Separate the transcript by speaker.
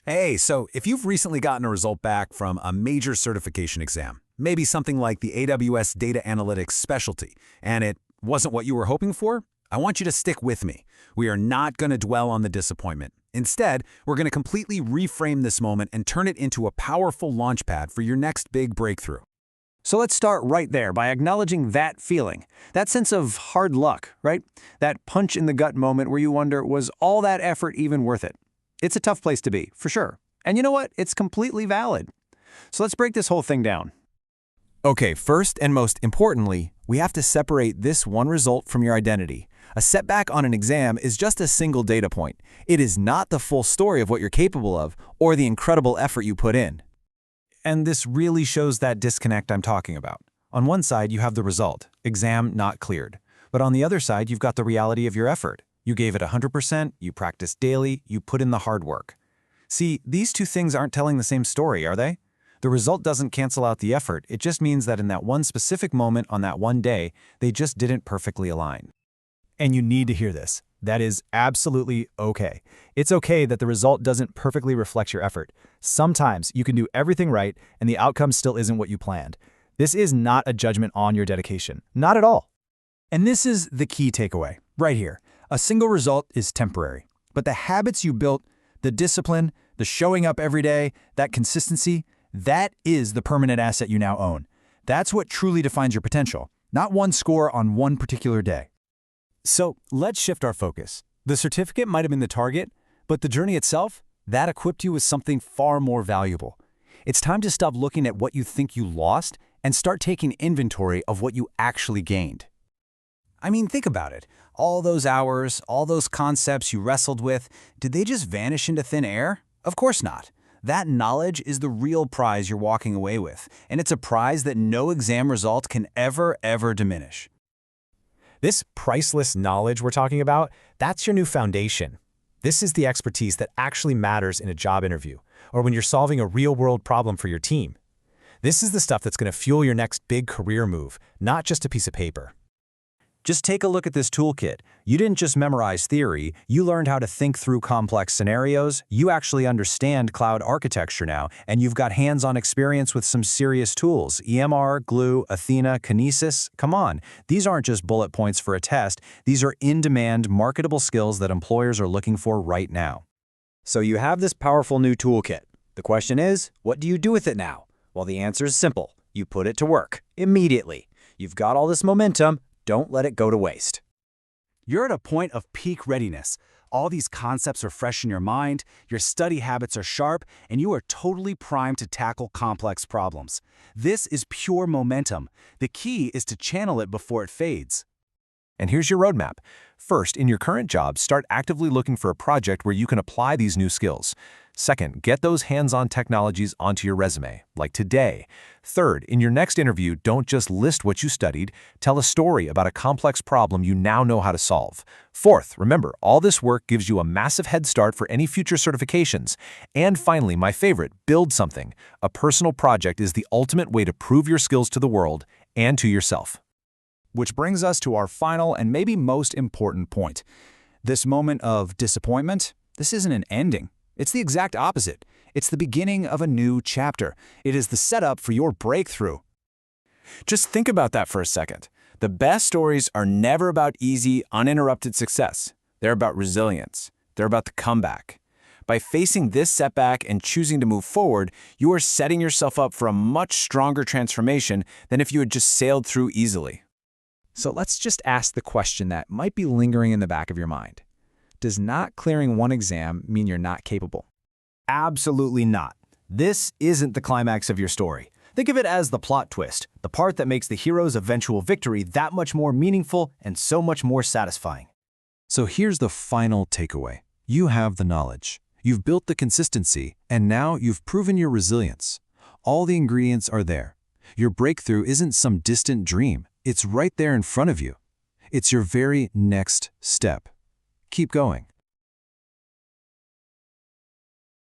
Speaker 1: Hey, so if you've recently gotten a result back from a major certification exam, maybe something like the AWS Data Analytics Specialty, and it wasn't what you were hoping for, I want you to stick with me. We are not going to dwell on the disappointment. Instead, we're going to completely reframe this moment and turn it into a powerful launchpad for your next big breakthrough.
Speaker 2: So let's start right there by acknowledging that feeling, that sense of hard luck, right? That punch in the gut moment where you wonder, was all that effort even worth it? It's a tough place to be, for sure. And you know what? It's completely valid. So let's break this whole thing down.
Speaker 3: Okay, first and most importantly, we have to separate this one result from your identity. A setback on an exam is just a single data point. It is not the full story of what you're capable of or the incredible effort you put in.
Speaker 2: And this really shows that disconnect I'm talking about. On one side, you have the result, exam not cleared. But on the other side, you've got the reality of your effort. You gave it 100%, you practiced daily, you put in the hard work. See, these two things aren't telling the same story, are they? The result doesn't cancel out the effort, it just means that in that one specific moment on that one day, they just didn't perfectly align. And you need to hear this. That is absolutely okay. It's okay that the result doesn't perfectly reflect your effort. Sometimes you can do everything right and the outcome still isn't what you planned. This is not a judgment on your dedication. Not at all. And this is the key takeaway, right here. A single result is temporary, but the habits you built, the discipline, the showing up every day, that consistency, that is the permanent asset you now own. That's what truly defines your potential, not one score on one particular day. So let's shift our focus. The certificate might have been the target, but the journey itself, that equipped you with something far more valuable. It's time to stop looking at what you think you lost and start taking inventory of what you actually gained.
Speaker 1: I mean, think about it. All those hours, all those concepts you wrestled with, did they just vanish into thin air? Of course not. That knowledge is the real prize you're walking away with, and it's a prize that no exam result can ever diminish.
Speaker 4: This priceless knowledge we're talking about, that's your new foundation. This is the expertise that actually matters in a job interview, or when you're solving a real-world problem for your team. This is the stuff that's going to fuel your next big career move, not just a piece of paper.
Speaker 2: Just take a look at this toolkit. You didn't just memorize theory, you learned how to think through complex scenarios, you actually understand cloud architecture now, and you've got hands-on experience with some serious tools. EMR, Glue, Athena, Kinesis. Come on, these aren't just bullet points for a test, these are in-demand, marketable skills that employers are looking for right now. So you have this powerful new toolkit. The question is, what do you do with it now? Well, the answer is simple. You put it to work, immediately. You've got all this momentum, don't let it go to waste.
Speaker 1: You're at a point of peak readiness. All these concepts are fresh in your mind, your study habits are sharp, and you are totally primed to tackle complex problems. This is pure momentum. The key is to channel it before it fades.
Speaker 3: And here's your roadmap. First, in your current job, start actively looking for a project where you can apply these new skills. Second, get those hands-on technologies onto your resume, like today. Third, in your next interview, don't just list what you studied, tell a story about a complex problem you now know how to solve. Fourth, remember, all this work gives you a massive head start for any future certifications. And finally, my favorite, build something. A personal project is the ultimate way to prove your skills to the world and to yourself.
Speaker 1: Which brings us to our final and maybe most important point. This moment of disappointment, this isn't an ending. It's the exact opposite. It's the beginning of a new chapter. It is the setup for your breakthrough.
Speaker 2: Just think about that for a second. The best stories are never about easy, uninterrupted success. They're about resilience. They're about the comeback. By facing this setback and choosing to move forward, you are setting yourself up for a much stronger transformation than if you had just sailed through easily.
Speaker 1: So let's just ask the question that might be lingering in the back of your mind. Does not clearing one exam mean you're not capable?
Speaker 2: Absolutely not. This isn't the climax of your story. Think of it as the plot twist, the part that makes the hero's eventual victory that much more meaningful and so much more satisfying.
Speaker 3: So here's the final takeaway. You have the knowledge. You've built the consistency, and now you've proven your resilience. All the ingredients are there. Your breakthrough isn't some distant dream. It's right there in front of you. It's your very next step. Keep going.